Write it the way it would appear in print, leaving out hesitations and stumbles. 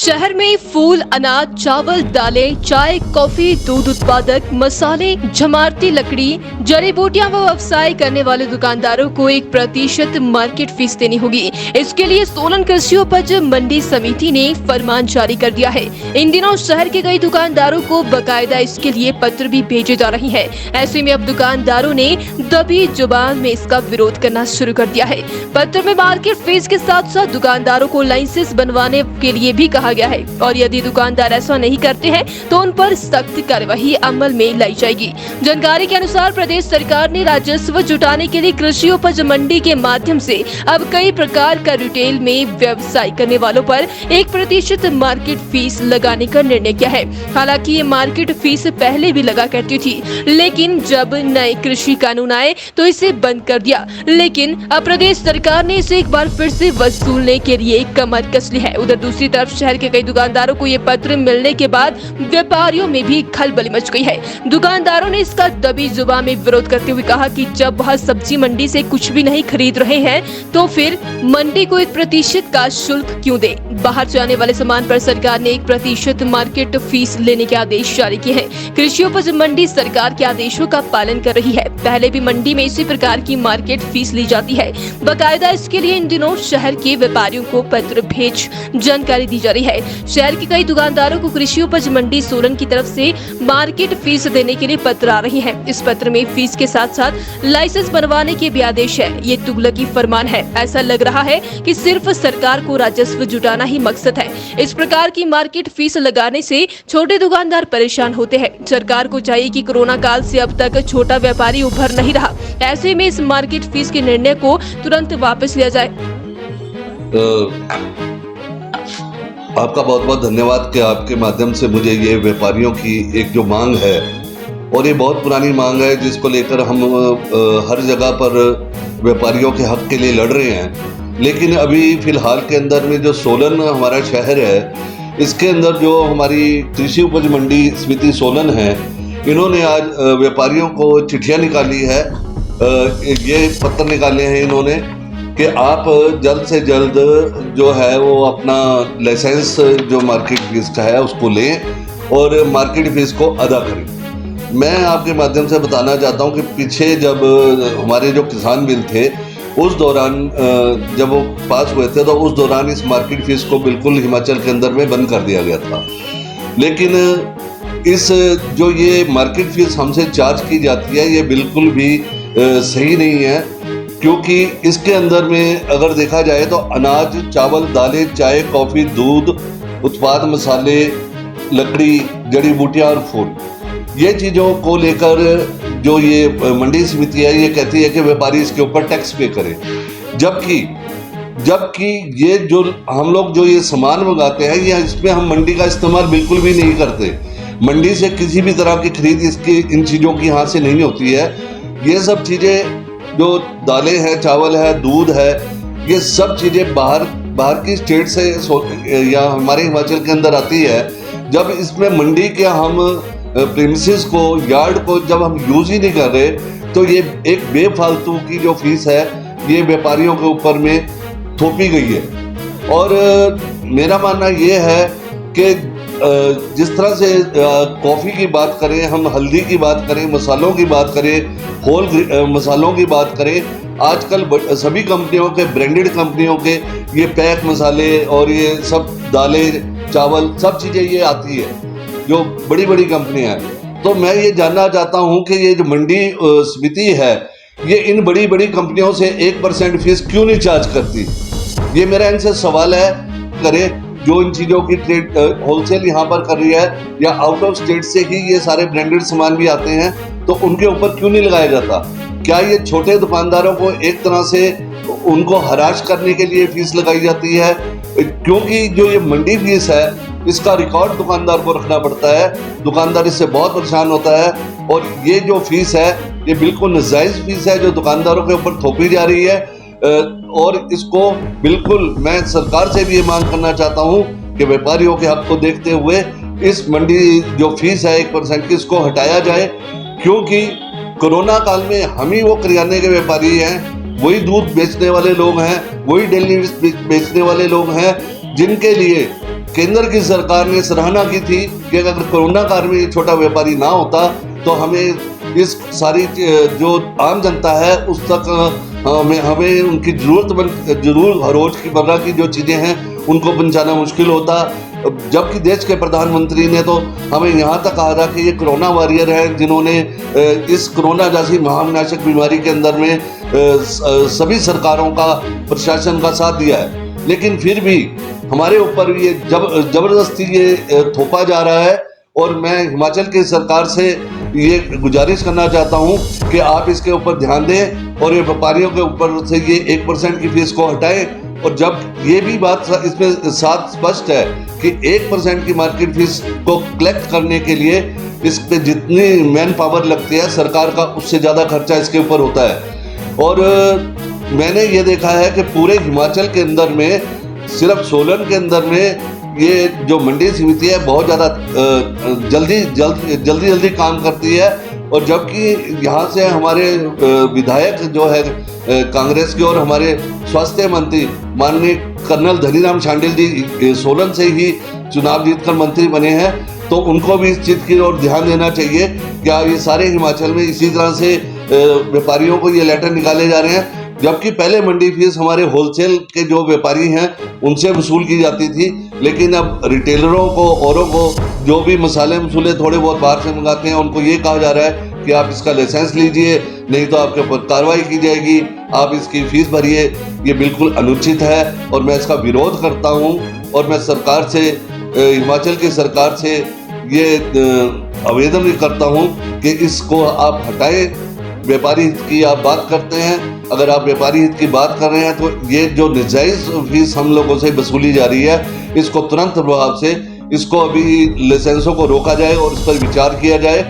शहर में फूल, अनाज, चावल, दालें, चाय, कॉफी, दूध उत्पादक, मसाले, झमारती लकड़ी, जड़ी बूटियां व व्यवसाय करने वाले दुकानदारों को 1% मार्केट फीस देनी होगी। इसके लिए सोलन कृषि उपज मंडी समिति ने फरमान जारी कर दिया है। इन दिनों शहर के कई दुकानदारों को बकायदा इसके लिए पत्र भी भेजे जा रहे हैं। ऐसे में अब दुकानदारों ने दबी जुबान में इसका विरोध करना शुरू कर दिया है। पत्र में मार्केट फीस के साथ साथ दुकानदारों को लाइसेंस बनवाने के लिए भी कहा गया है और यदि दुकानदार ऐसा नहीं करते हैं तो उन पर सख्त कार्यवाही अमल में लाई जाएगी। जानकारी के अनुसार प्रदेश सरकार ने राजस्व जुटाने के लिए कृषि उपज मंडी के माध्यम से अब कई प्रकार का रिटेल में व्यवसाय करने वालों पर 1% मार्केट फीस लगाने का निर्णय किया है। हालांकि ये मार्केट फीस पहले भी लगा करती थी, लेकिन जब नए कृषि कानून आए तो इसे बंद कर दिया। लेकिन अब प्रदेश सरकार ने इसे एक बार फिर से वसूलने के लिए कमर कस ली है। उधर दूसरी तरफ शहर के कई दुकानदारों को ये पत्र मिलने के बाद व्यापारियों में भी खलबली मच गई है। दुकानदारों ने इसका दबी जुबान में विरोध करते हुए कहा कि जब वह सब्जी मंडी से कुछ भी नहीं खरीद रहे हैं तो फिर मंडी को 1% का शुल्क क्यों दे। बाहर जाने वाले सामान पर सरकार ने 1% मार्केट फीस लेने के आदेश जारी किए हैं। कृषि उपज मंडी सरकार के आदेशों का पालन कर रही है। पहले भी मंडी में इसी प्रकार की मार्केट फीस ली जाती है। बाकायदा इसके लिए इन दिनों शहर के व्यापारियों को पत्र भेज जानकारी दी जा रही है। शहर के कई दुकानदारों को कृषि उपज मंडी सोलन की तरफ से मार्केट फीस देने के लिए पत्र आ रही है। इस पत्र में फीस के साथ साथ लाइसेंस बनवाने के भी आदेश है। ये तुगलकी फरमान है। ऐसा लग रहा है कि सिर्फ सरकार को राजस्व जुटाना ही मकसद है। इस प्रकार की मार्केट फीस लगाने से छोटे दुकानदार परेशान होते हैं। सरकार को चाहिए कि कोरोना काल से अब तक छोटा व्यापारी उभर नहीं रहा। ऐसे में इस मार्केट फीस के निर्णय को तुरंत वापस लिया जाए। आपका बहुत बहुत धन्यवाद कि आपके माध्यम से मुझे ये व्यापारियों की एक जो मांग है, और ये बहुत पुरानी मांग है जिसको लेकर हम हर जगह पर व्यापारियों के हक के लिए लड़ रहे हैं। लेकिन अभी फिलहाल के अंदर में जो सोलन हमारा शहर है, इसके अंदर जो हमारी कृषि उपज मंडी समिति सोलन है, इन्होंने आज व्यापारियों को चिट्ठियाँ निकाली है। ये पत्र निकाले हैं इन्होंने कि आप जल्द से जल्द जो है वो अपना लाइसेंस जो मार्केट फीस का है उसको लें और मार्केट फीस को अदा करें। मैं आपके माध्यम से बताना चाहता हूं कि पीछे जब हमारे जो किसान बिल थे उस दौरान जब वो पास हुए थे तो उस दौरान इस मार्केट फीस को बिल्कुल हिमाचल के अंदर में बंद कर दिया गया था। लेकिन इस जो ये मार्केट फीस हमसे चार्ज की जाती है ये बिल्कुल भी सही नहीं है, क्योंकि इसके अंदर में अगर देखा जाए तो अनाज, चावल, दालें, चाय, कॉफ़ी, दूध उत्पाद, मसाले, लकड़ी, जड़ी बूटियां और फूल, ये चीज़ों को लेकर जो ये मंडी समिति है ये कहती है कि व्यापारी इसके ऊपर टैक्स पे करे। जबकि ये जो हम लोग जो ये सामान मंगाते हैं ये इसमें हम मंडी का इस्तेमाल बिल्कुल भी नहीं करते। मंडी से किसी भी तरह की खरीद इसकी इन चीज़ों की यहाँ से नहीं होती है। ये सब चीज़ें जो दालें हैं, चावल है, दूध है, ये सब चीज़ें बाहर की स्टेट से या हमारे हिमाचल के अंदर आती है। जब इसमें मंडी के हम प्रीमिसेस को, यार्ड को जब हम यूज़ ही नहीं कर रहे तो ये एक बेफालतू की जो फीस है ये व्यापारियों के ऊपर में थोपी गई है। और मेरा मानना ये है कि जिस तरह से कॉफ़ी की बात करें, हम हल्दी की बात करें, मसालों की बात करें, होल मसालों की बात करें, आजकल सभी कंपनियों के, ब्रांडेड कंपनियों के ये पैक मसाले और ये सब दालें, चावल, सब चीज़ें ये आती है जो बड़ी बड़ी कंपनियां हैं। तो मैं ये जानना चाहता हूँ कि ये जो मंडी समिति है ये इन बड़ी बड़ी कंपनियों से 1% फीस क्यों नहीं चार्ज करती। ये मेरा इनसे सवाल है। करे जो इन चीज़ों की ट्रेड होलसेल यहाँ पर कर रही है या आउट ऑफ स्टेट से ही ये सारे ब्रांडेड सामान भी आते हैं तो उनके ऊपर क्यों नहीं लगाया जाता। क्या ये छोटे दुकानदारों को एक तरह से उनको हराश करने के लिए फीस लगाई जाती है? क्योंकि जो ये मंडी फीस है इसका रिकॉर्ड दुकानदार को रखना पड़ता है। दुकानदार इससे बहुत परेशान होता है और ये जो फीस है ये बिल्कुल नाजायज़ फीस है जो दुकानदारों के ऊपर थोपी जा रही है। और इसको बिल्कुल मैं सरकार से भी ये मांग करना चाहता हूँ कि व्यापारियों के हक को देखते हुए इस मंडी जो फीस है 1% की इसको हटाया जाए, क्योंकि कोरोना काल में हम ही वो करियाने के व्यापारी हैं, वही दूध बेचने वाले लोग हैं, वही डेली बेचने वाले लोग हैं जिनके लिए केंद्र की सरकार ने सराहना की थी कि अगर कोरोना काल में ये छोटा व्यापारी ना होता तो हमें इस सारी जो आम जनता है उस तक हमें उनकी जरूर रोजमर्रा की जो चीज़ें हैं उनको पहुंचाना मुश्किल होता। जबकि देश के प्रधानमंत्री ने तो हमें यहाँ तक कहा था कि ये कोरोना वॉरियर हैं जिन्होंने इस कोरोना जैसी महाविनाशक बीमारी के अंदर में सभी सरकारों का प्रशासन का साथ दिया है, लेकिन फिर भी हमारे ऊपर ये जबरदस्ती ये थोपा जा रहा है। और मैं हिमाचल की सरकार से ये गुजारिश करना चाहता हूँ कि आप इसके ऊपर ध्यान दें और ये व्यापारियों के ऊपर से ये 1% की फीस को हटाएं। और जब ये भी बात इसमें साथ स्पष्ट है कि 1% की मार्केट फीस को कलेक्ट करने के लिए इस पे जितनी मैन पावर लगती है सरकार का उससे ज़्यादा खर्चा इसके ऊपर होता है। और मैंने ये देखा है कि पूरे हिमाचल के अंदर में सिर्फ सोलन के अंदर में ये जो मंडी समिति है बहुत ज़्यादा जल्दी काम करती है। और जबकि यहाँ से हमारे विधायक जो है कांग्रेस के और हमारे स्वास्थ्य मंत्री माननीय कर्नल धनीराम शांडिल जी सोलन से ही चुनाव जीतकर मंत्री बने हैं, तो उनको भी इस चीज़ की ओर ध्यान देना चाहिए। क्या ये सारे हिमाचल में इसी तरह से व्यापारियों को ये लेटर निकाले जा रहे हैं, जबकि पहले मंडी फीस हमारे होलसेल के जो व्यापारी हैं उनसे वसूल की जाती थी, लेकिन अब रिटेलरों को औरों को जो भी मसाले मसूले थोड़े बहुत बाहर से मंगाते हैं उनको ये कहा जा रहा है कि आप इसका लाइसेंस लीजिए, नहीं तो आपके ऊपर कार्रवाई की जाएगी, आप इसकी फीस भरिए। ये बिल्कुल अनुचित है और मैं इसका विरोध करता हूँ। और मैं सरकार से, हिमाचल की सरकार से ये आवेदन भी करता हूँ कि इसको आप हटाएं। व्यापारी हित की आप बात करते हैं, अगर आप व्यापारी हित की बात कर रहे हैं तो ये जो नाजायज फीस हम लोगों से वसूली जा रही है इसको तुरंत प्रभाव से इसको अभी लाइसेंसों को रोका जाए और इस पर विचार किया जाए